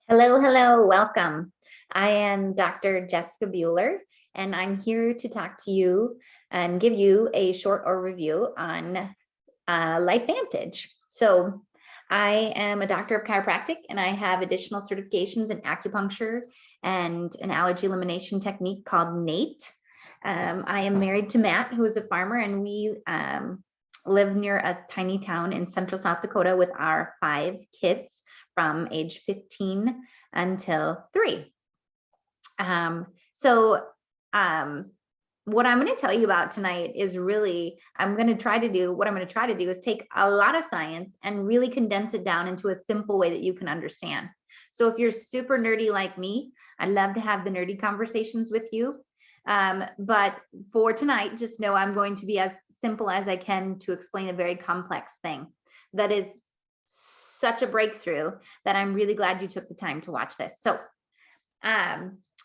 Hello, hello, welcome. I am Dr. Jessica Bueller, and I'm here to talk to you and give you a short overview on LifeVantage. So I am a doctor of chiropractic, and I have additional certifications in acupuncture and an allergy elimination technique called NATE. I am married to Matt, who is a farmer, and we live near a tiny town in central South Dakota with our 5 kids from age 15 until 3. What I'm going to tell you about tonight is really, what I'm going to try to do is take a lot of science and really condense it down into a simple way that you can understand. So if you're super nerdy like me, I'd love to have the nerdy conversations with you. But for tonight, just know I'm going to be as simple as I can to explain a very complex thing that is such a breakthrough that I'm really glad you took the time to watch this. So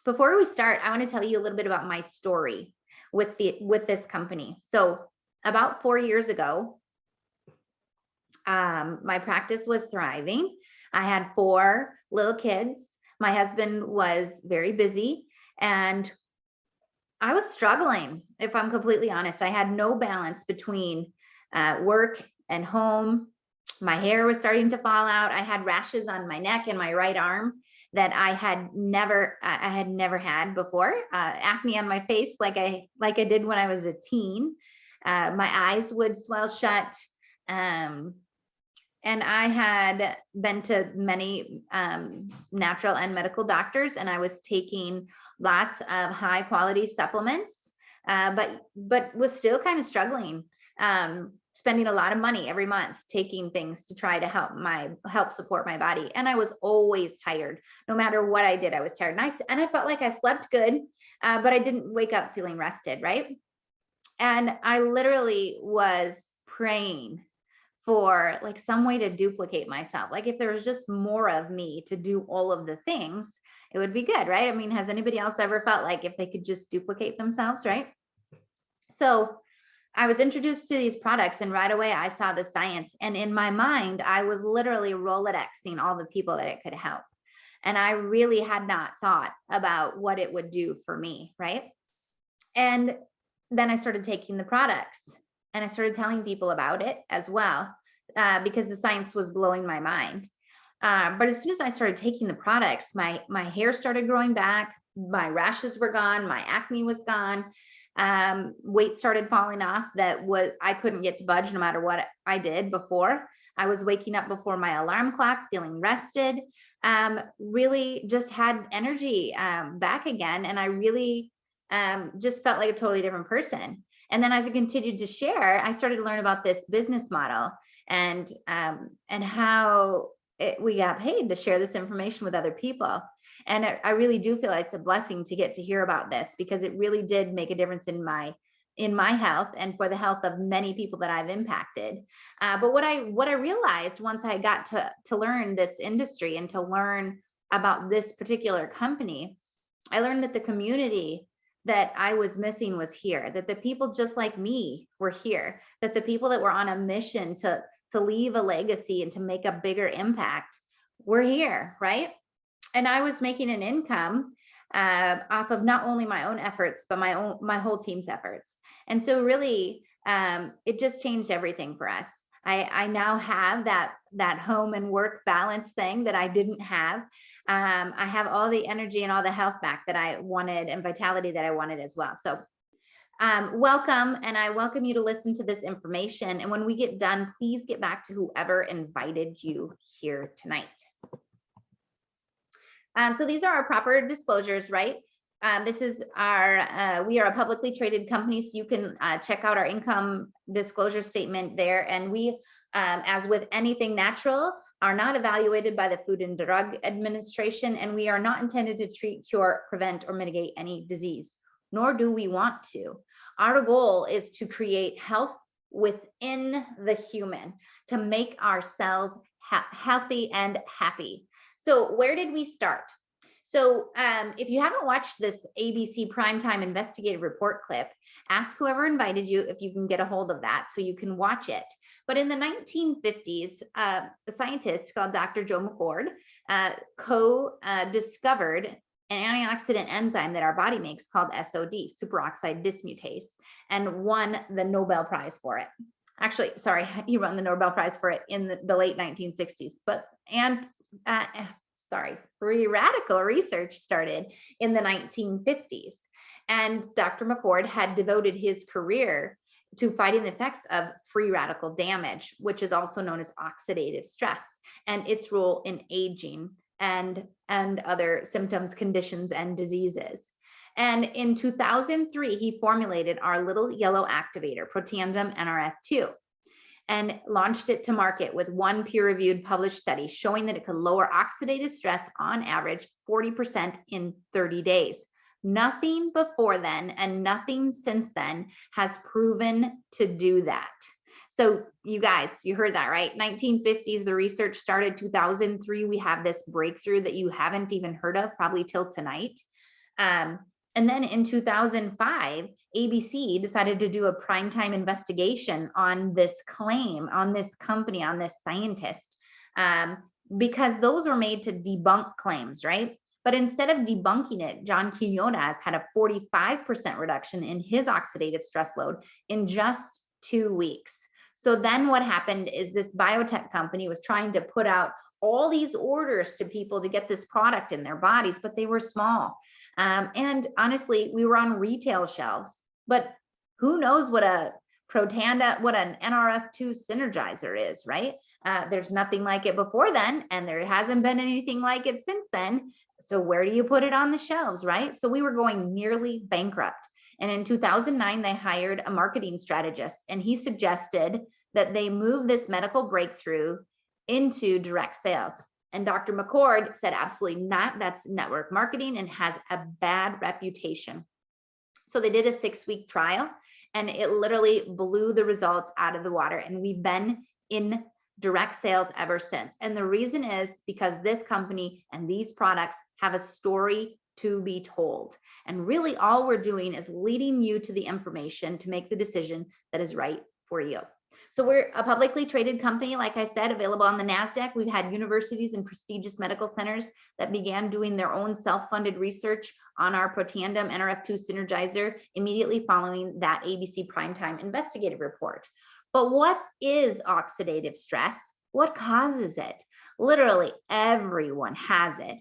before we start, I want to tell you a little bit about my story with this company. So about 4 years ago, my practice was thriving. I had 4 little kids. My husband was very busy, and I was struggling, if I'm completely honest. I had no balance between work and home. My hair was starting to fall out. I had rashes on my neck and my right arm that I had never had before. Acne on my face, like I did when I was a teen. My eyes would swell shut. And I had been to many natural and medical doctors, and I was taking lots of high quality supplements, but was still kind of struggling. Spending a lot of money every month taking things to try to help support my body. And I was always tired. No matter what I did, I was tired. And I felt like I slept good, but I didn't wake up feeling rested, right? And I literally was praying for like some way to duplicate myself. Like if there was just more of me to do all of the things, it would be good, right? I mean, has anybody else ever felt like if they could just duplicate themselves, right? So I was introduced to these products, and right away I saw the science. And in my mind, I was literally Rolodexing all the people that it could help. And I really had not thought about what it would do for me, right? And then I started taking the products, and I started telling people about it as well, because the science was blowing my mind. But as soon as I started taking the products, my hair started growing back, my rashes were gone, my acne was gone. Weight started falling off I couldn't get to budge no matter what I did before. I was waking up before my alarm clock, feeling rested, really just had energy back again. And I really just felt like a totally different person. And then as I continued to share, I started to learn about this business model and how we got paid to share this information with other people. And I really do feel like it's a blessing to get to hear about this, because it really did make a difference in my health and for the health of many people that I've impacted. But what I realized once I got to learn this industry and to learn about this particular company, I learned that the community that I was missing was here, that the people just like me were here, that the people that were on a mission to leave a legacy and to make a bigger impact were here, right? And I was making an income off of not only my own efforts, but my whole team's efforts. And so really, it just changed everything for us. I now have that home and work balance thing that I didn't have. I have all the energy and all the health back that I wanted and vitality that I wanted as well. So welcome, and I welcome you to listen to this information. And when we get done, please get back to whoever invited you here tonight. So these are our proper disclosures, right? This is we are a publicly traded company, so you can check out our income disclosure statement there. And we, as with anything natural, are not evaluated by the Food and Drug Administration, and we are not intended to treat, cure, prevent, or mitigate any disease, nor do we want to. Our goal is to create health within the human, to make our cells healthy and happy. So where did we start? So if you haven't watched this ABC Primetime Investigative Report clip, ask whoever invited you if you can get a hold of that so you can watch it. But in the 1950s, a scientist called Dr. Joe McCord co-discovered an antioxidant enzyme that our body makes called SOD, superoxide dismutase, and won the Nobel Prize for it. Actually, sorry, he won the Nobel Prize for it in the late 1960s. Free radical research started in the 1950s. And Dr. McCord had devoted his career to fighting the effects of free radical damage, which is also known as oxidative stress, and its role in aging and other symptoms, conditions, and diseases. And in 2003, he formulated our little yellow activator, Protandim NRF2, and launched it to market with one peer-reviewed published study showing that it could lower oxidative stress on average 40% in 30 days. Nothing before then and nothing since then has proven to do that. So you guys, you heard that, right? 1950s, the research started. 2003, we have this breakthrough that you haven't even heard of probably till tonight. And then in 2005, ABC decided to do a primetime investigation on this claim, on this company, on this scientist, because those were made to debunk claims, right? But instead of debunking it, John Quinones had a 45% reduction in his oxidative stress load in just 2 weeks. So then what happened is this biotech company was trying to put out all these orders to people to get this product in their bodies, but they were small. And honestly, we were on retail shelves, but who knows what an NRF2 synergizer is, right? There's nothing like it before then, and there hasn't been anything like it since then. So where do you put it on the shelves, right? So we were going nearly bankrupt. And in 2009, they hired a marketing strategist, and he suggested that they move this medical breakthrough into direct sales. And Dr. McCord said, absolutely not. That's network marketing and has a bad reputation. So they did a 6-week trial, and it literally blew the results out of the water. And we've been in direct sales ever since. And the reason is because this company and these products have a story to be told. And really all we're doing is leading you to the information to make the decision that is right for you. So we're a publicly traded company, like I said, available on the NASDAQ. We've had universities and prestigious medical centers that began doing their own self-funded research on our Protandim NRF2 Synergizer immediately following that ABC Primetime investigative report. But what is oxidative stress? What causes it? Literally everyone has it.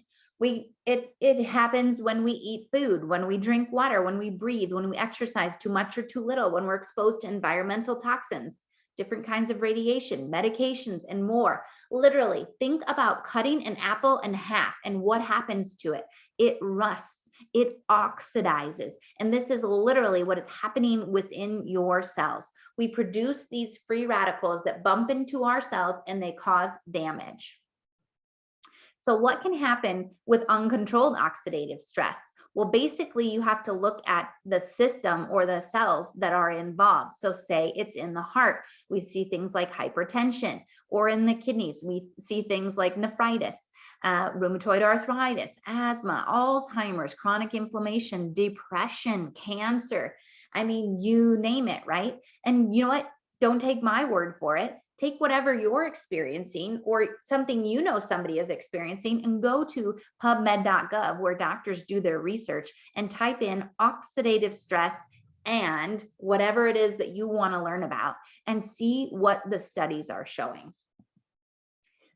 It happens when we eat food, when we drink water, when we breathe, when we exercise too much or too little, when we're exposed to environmental toxins, different kinds of radiation, medications, and more. Literally, think about cutting an apple in half and what happens to it. It rusts, it oxidizes. And this is literally what is happening within your cells. We produce these free radicals that bump into our cells and they cause damage. So what can happen with uncontrolled oxidative stress? Well, basically you have to look at the system or the cells that are involved. So say it's in the heart, we see things like hypertension, or in the kidneys, we see things like nephritis, rheumatoid arthritis, asthma, Alzheimer's, chronic inflammation, depression, cancer. I mean, you name it, right? And you know what? Don't take my word for it. Take whatever you're experiencing or something you know somebody is experiencing and go to pubmed.gov where doctors do their research and type in oxidative stress and whatever it is that you want to learn about and see what the studies are showing.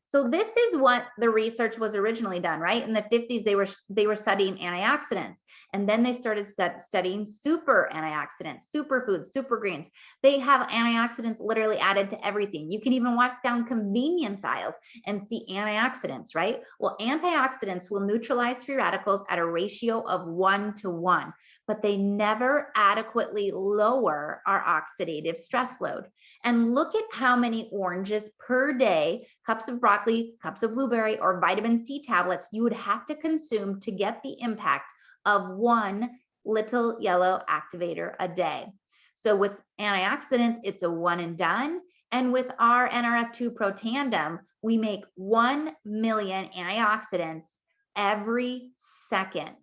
So this is what the research was originally done, right? In the 50s, they were studying antioxidants, and then they started studying super antioxidants, superfoods, super greens. They have antioxidants literally added to everything. You can even walk down convenience aisles and see antioxidants, right? Well, antioxidants will neutralize free radicals at a ratio of 1:1, but they never adequately lower our oxidative stress load. And look at how many oranges per day, cups of broccoli, cups of blueberry, or vitamin C tablets you would have to consume to get the impact of one little yellow activator a day. So with antioxidants, it's a one and done. And with our NRF2 Protandim, we make 1 million antioxidants every second.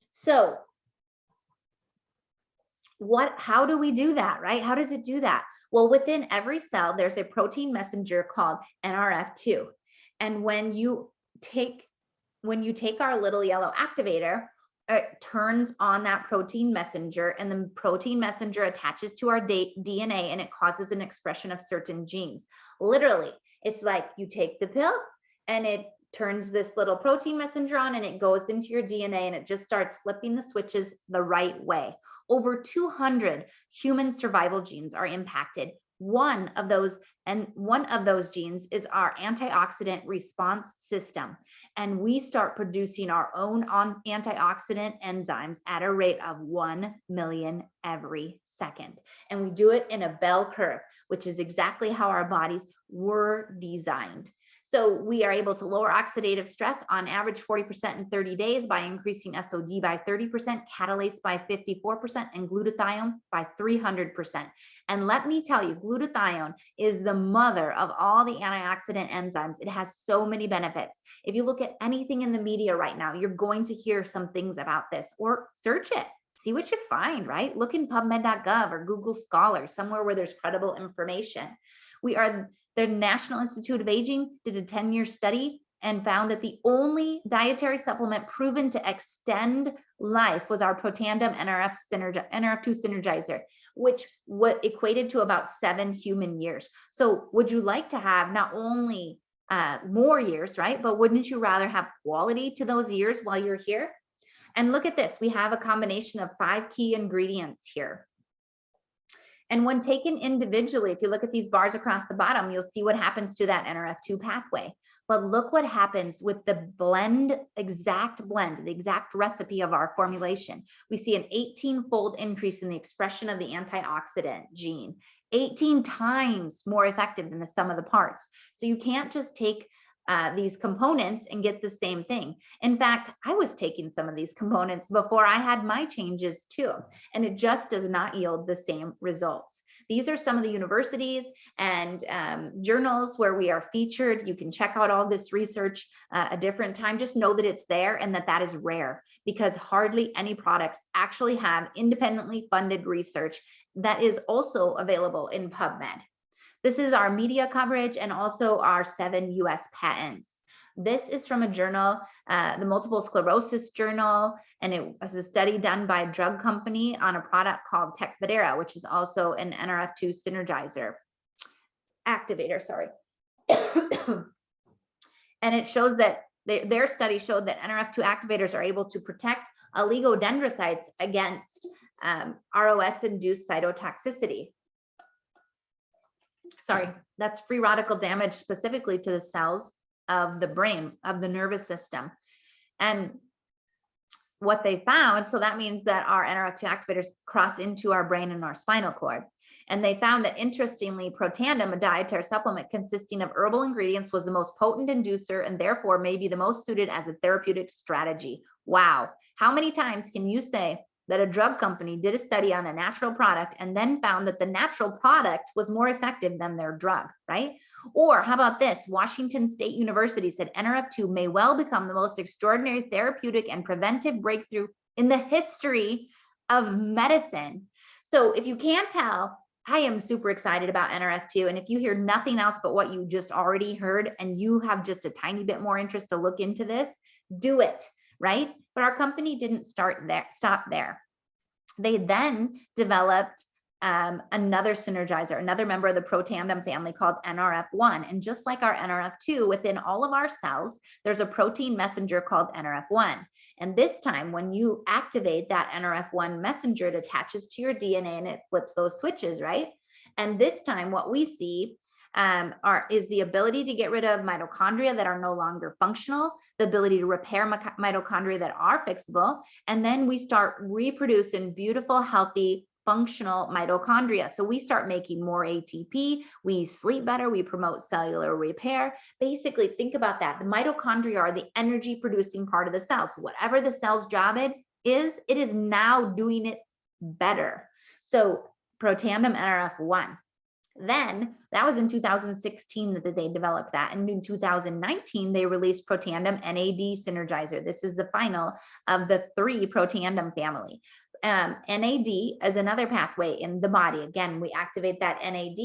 So how do we do that, right? How does it do that? Well, within every cell, there's a protein messenger called NRF2. And when you take our little yellow activator, it turns on that protein messenger, and the protein messenger attaches to our DNA, and it causes an expression of certain genes. Literally, it's like you take the pill and it turns this little protein messenger on, and it goes into your DNA, and it just starts flipping the switches the right way. Over 200 human survival genes are impacted. One of those genes is our antioxidant response system. And we start producing our own antioxidant enzymes at a rate of 1 million every second. And we do it in a bell curve, which is exactly how our bodies were designed. So we are able to lower oxidative stress on average 40% in 30 days by increasing SOD by 30%, catalase by 54%, and glutathione by 300%. And let me tell you, glutathione is the mother of all the antioxidant enzymes. It has so many benefits. If you look at anything in the media right now, you're going to hear some things about this, or search it. See what you find, right? Look in PubMed.gov or Google Scholar, somewhere where there's credible information. The National Institute of Aging did a 10-year study and found that the only dietary supplement proven to extend life was our Protandim NRF2 Synergizer, which equated to about 7 human years. So would you like to have not only more years, right? But wouldn't you rather have quality to those years while you're here? And look at this. We have a combination of 5 key ingredients here. And when taken individually, if you look at these bars across the bottom, you'll see what happens to that NRF2 pathway. But look what happens with the the exact recipe of our formulation. We see an 18-fold increase in the expression of the antioxidant gene, 18 times more effective than the sum of the parts. So you can't just take these components and get the same thing. In fact, I was taking some of these components before I had my changes too, and it just does not yield the same results. These are some of the universities and journals where we are featured. You can check out all this research a different time. Just know that it's there and that is rare, because hardly any products actually have independently funded research that is also available in PubMed. This is our media coverage and also our 7 US patents. This is from a journal, the Multiple Sclerosis Journal, and it was a study done by a drug company on a product called Tecfidera, which is also an NRF2 synergizer activator, sorry. And it shows that their study showed that NRF2 activators are able to protect oligodendrocytes against ROS-induced cytotoxicity. Sorry, that's free radical damage specifically to the cells of the brain, of the nervous system. And what they found, so that means that our NRF2 activators cross into our brain and our spinal cord. And they found that, interestingly, Protandim, a dietary supplement consisting of herbal ingredients, was the most potent inducer and therefore may be the most suited as a therapeutic strategy. Wow. How many times can you say that a drug company did a study on a natural product and then found that the natural product was more effective than their drug, right? Or how about this? Washington State University said NRF2 may well become the most extraordinary therapeutic and preventive breakthrough in the history of medicine. So if you can't tell, I am super excited about NRF2. And if you hear nothing else but what you just already heard, and you have just a tiny bit more interest to look into this, do it, right? But our company didn't stop there. They then developed another synergizer, another member of the Protandim family called NRF1. And just like our NRF2, within all of our cells, there's a protein messenger called NRF1. And this time, when you activate that NRF1 messenger, it attaches to your DNA and it flips those switches, right? And this time, what we see is the ability to get rid of mitochondria that are no longer functional, the ability to repair mitochondria that are fixable, and then we start reproducing beautiful, healthy, functional mitochondria. So we start making more ATP, we sleep better, we promote cellular repair. Basically, think about that. The mitochondria are the energy producing part of the cell. So whatever the cell's job is, it is now doing it better. So Protandim NRF1. Then that was in 2016 that they developed that. And in 2019, they released Protandim NAD Synergizer. This is the final of the 3 Protandim family. NAD as another pathway in the body. Again, we activate that NAD,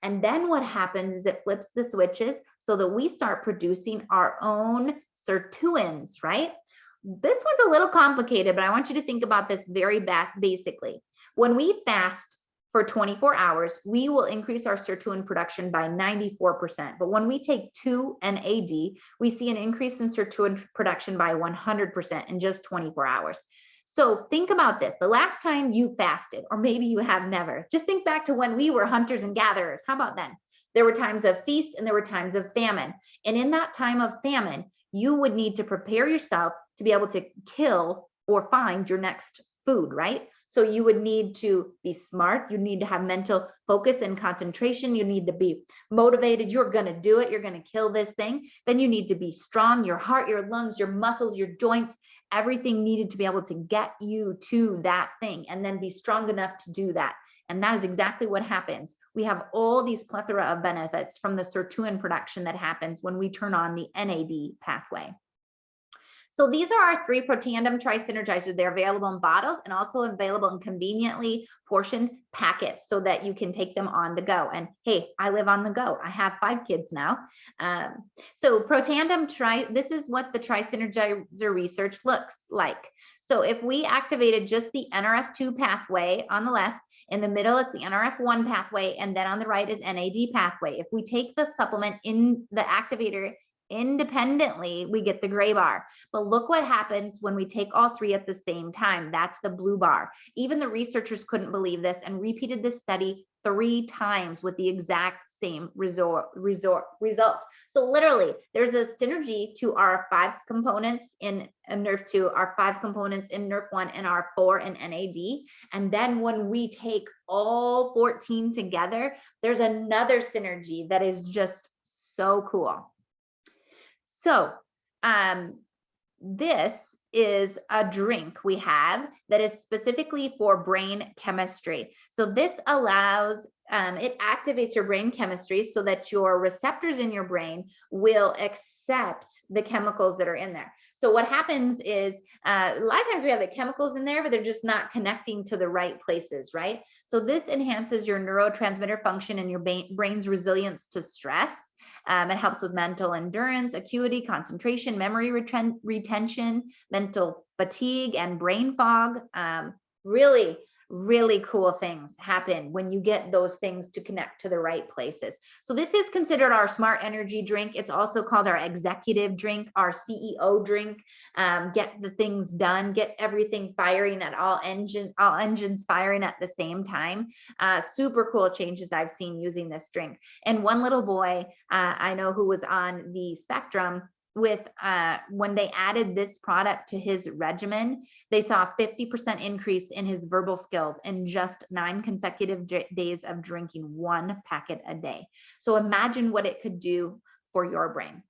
and then what happens is it flips the switches so that we start producing our own sirtuins, right? This one's a little complicated, but I want you to think about this very basically. When we fast for 24 hours, we will increase our sirtuin production by 94%. But when we take 2 NAD, we see an increase in sirtuin production by 100% in just 24 hours. So think about this. The last time you fasted, or maybe you have never, just think back to when we were hunters and gatherers. How about then? There were times of feast and there were times of famine. And in that time of famine, you would need to prepare yourself to be able to kill or find your next food, right? So you would need to be smart. You need to have mental focus and concentration. You need to be motivated. You're going to do it. You're going to kill this thing. Then you need to be strong. Your heart, your lungs, your muscles, your joints, everything needed to be able to get you to that thing and then be strong enough to do that. And that is exactly what happens. We have all these plethora of benefits from the sirtuin production that happens when we turn on the NAD pathway. So these are our 3 Protandim Tri-Synergizers. They're available in bottles and also available in conveniently portioned packets so that you can take them on the go. And hey, I live on the go. I have 5 kids now. So Protandim this is what the Tri-Synergizer research looks like. So if we activated just the NRF2 pathway on the left, in the middle it's the NRF1 pathway, and then on the right is NAD pathway. If we take the supplement in the activator independently, we get the gray bar. But look what happens when we take all 3 at the same time. That's the blue bar. Even the researchers couldn't believe this and repeated this study 3 times with the exact same result. So literally, there's a synergy to our 5 components in NRF2, our 5 components in NRF1, and our 4 in NAD. And then when we take all 14 together, there's another synergy that is just so cool. So this is a drink we have that is specifically for brain chemistry. So this allows, it activates your brain chemistry so that your receptors in your brain will accept the chemicals that are in there. So what happens is a lot of times we have the chemicals in there, but they're just not connecting to the right places, right? So this enhances your neurotransmitter function and your brain's resilience to stress. It helps with mental endurance, acuity, concentration, memory retention, mental fatigue, and brain fog. Really, really cool things happen when you get those things to connect to the right places. So this is considered our smart energy drink. It's also called our executive drink, our CEO drink. Get the things done, get everything firing at all engines firing at the same time. Super cool changes I've seen using this drink. And one little boy I know who was on the spectrum with when they added this product to his regimen, they saw a 50% increase in his verbal skills in just 9 consecutive days of drinking 1 packet a day. So imagine what it could do for your brain.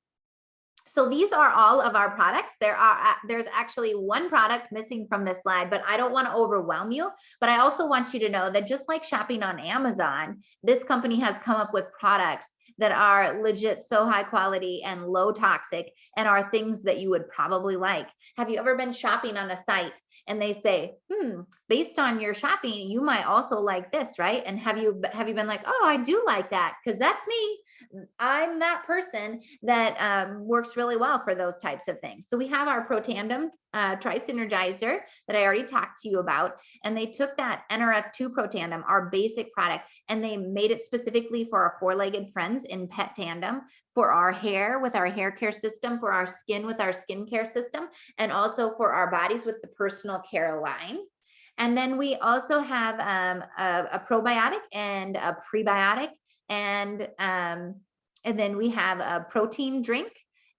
So these are all of our products. There's actually one product missing from this slide, but I don't want to overwhelm you. But I also want you to know that just like shopping on Amazon, this company has come up with products that are legit so high quality and low toxic and are things that you would probably like. Have you ever been shopping on a site and they say, based on your shopping, you might also like this, right? And have you been like, oh, I do like that, because that's me. I'm that person that works really well for those types of things. So we have our Protandim Tri-Synergizer that I already talked to you about, and they took that NRF2 Protandim, our basic product, and they made it specifically for our 4-legged friends in pet tandem, for our hair with our hair care system, for our skin with our skincare system, and also for our bodies with the personal care line. And then we also have a probiotic and a prebiotic, and then we have a protein drink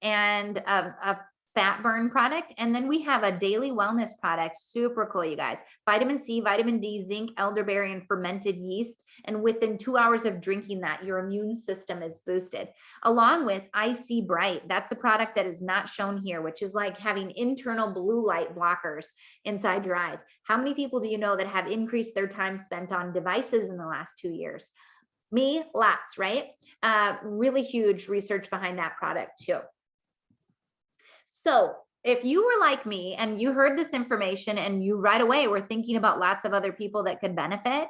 and a fat burn product. And then we have a daily wellness product. Super cool, you guys. Vitamin C, vitamin D, zinc, elderberry, and fermented yeast. And within 2 hours of drinking that, your immune system is boosted. Along with IC Bright. That's the product that is not shown here, which is like having internal blue light blockers inside your eyes. How many people do you know that have increased their time spent on devices in the last 2 years? Me, lots, right? Really huge research behind that product too. So if you were like me and you heard this information and you right away were thinking about lots of other people that could benefit,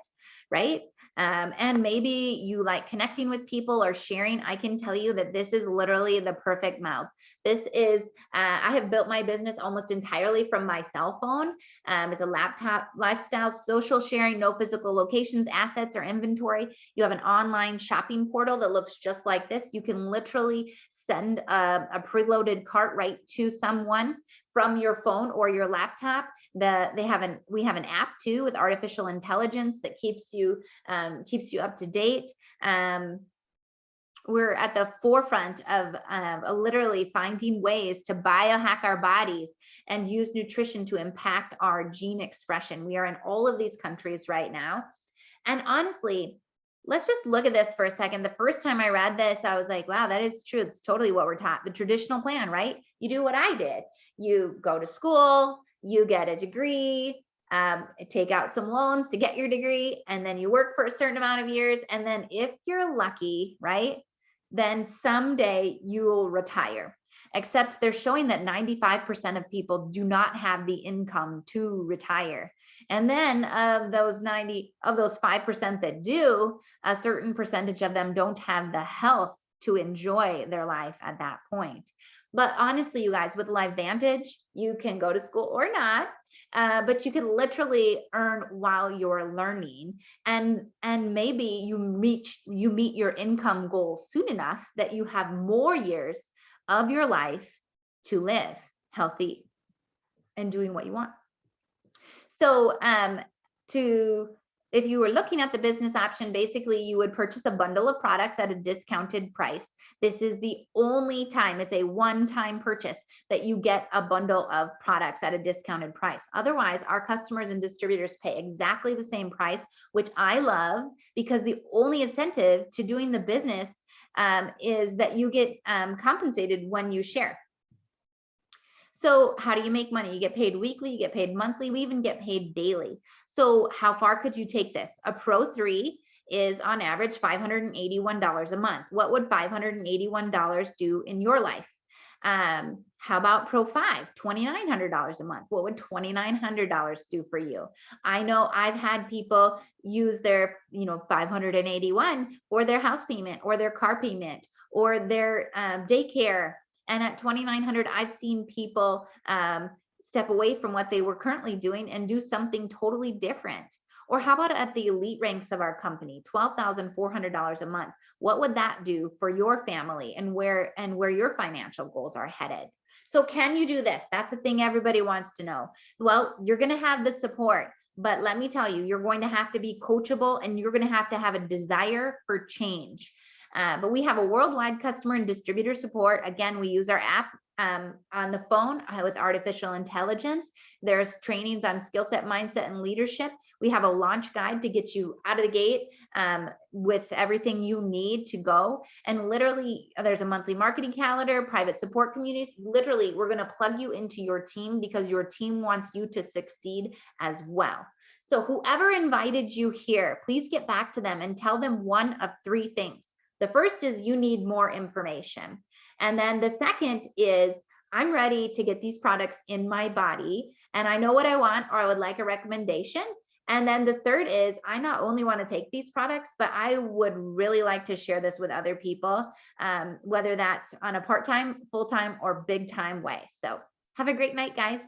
right? And maybe you like connecting with people or sharing, I can tell you that this is literally the perfect mouth. This is, I have built my business almost entirely from my cell phone. It's a laptop, lifestyle, social sharing, no physical locations, assets, or inventory. You have an online shopping portal that looks just like this. You can literally send a preloaded cart right to someone from your phone or your laptop. We have an app too with artificial intelligence that keeps you up to date. We're at the forefront of literally finding ways to biohack our bodies and use nutrition to impact our gene expression. We are in all of these countries right now. And honestly, let's just look at this for a second. The first time I read this, I was like, wow, that is true. It's totally what we're taught. The traditional plan, right? You do what I did. You go to school, you get a degree, take out some loans to get your degree, and then you work for a certain amount of years. And then if you're lucky, right, then someday you will retire. Except they're showing that 95% of people do not have the income to retire. And then of those 5% that do, a certain percentage of them don't have the health to enjoy their life at that point. But honestly, you guys, with LifeVantage, you can go to school or not, but you can literally earn while you're learning, and maybe you meet your income goal soon enough that you have more years of your life to live healthy and doing what you want. So if you were looking at the business option, basically you would purchase a bundle of products at a discounted price. This is the only time, it's a one-time purchase that you get a bundle of products at a discounted price. Otherwise, our customers and distributors pay exactly the same price, which I love, because the only incentive to doing the business is that you get compensated when you share. So how do you make money? You get paid weekly, you get paid monthly, we even get paid daily. So how far could you take this? A Pro 3 is on average $581 a month. What would $581 do in your life? How about Pro 5, $2,900 a month? What would $2,900 do for you? I know I've had people use their, 581 for their house payment or their car payment or their daycare. And at $2,900, I've seen people step away from what they were currently doing and do something totally different. Or how about at the elite ranks of our company, $12,400 a month? What would that do for your family and where your financial goals are headed? So can you do this? That's the thing everybody wants to know. Well, you're going to have the support, but let me tell you, you're going to have to be coachable and you're going to have a desire for change. But we have a worldwide customer and distributor support. Again, we use our app on the phone with artificial intelligence. There's trainings on skill set, mindset, and leadership. We have a launch guide to get you out of the gate with everything you need to go. And literally, there's a monthly marketing calendar, private support communities. Literally, we're going to plug you into your team because your team wants you to succeed as well. So whoever invited you here, please get back to them and tell them one of three things. The first is you need more information. And then the second is I'm ready to get these products in my body and I know what I want, or I would like a recommendation. And then the third is I not only want to take these products, but I would really like to share this with other people, whether that's on a part-time, full-time, or big-time way. So have a great night, guys.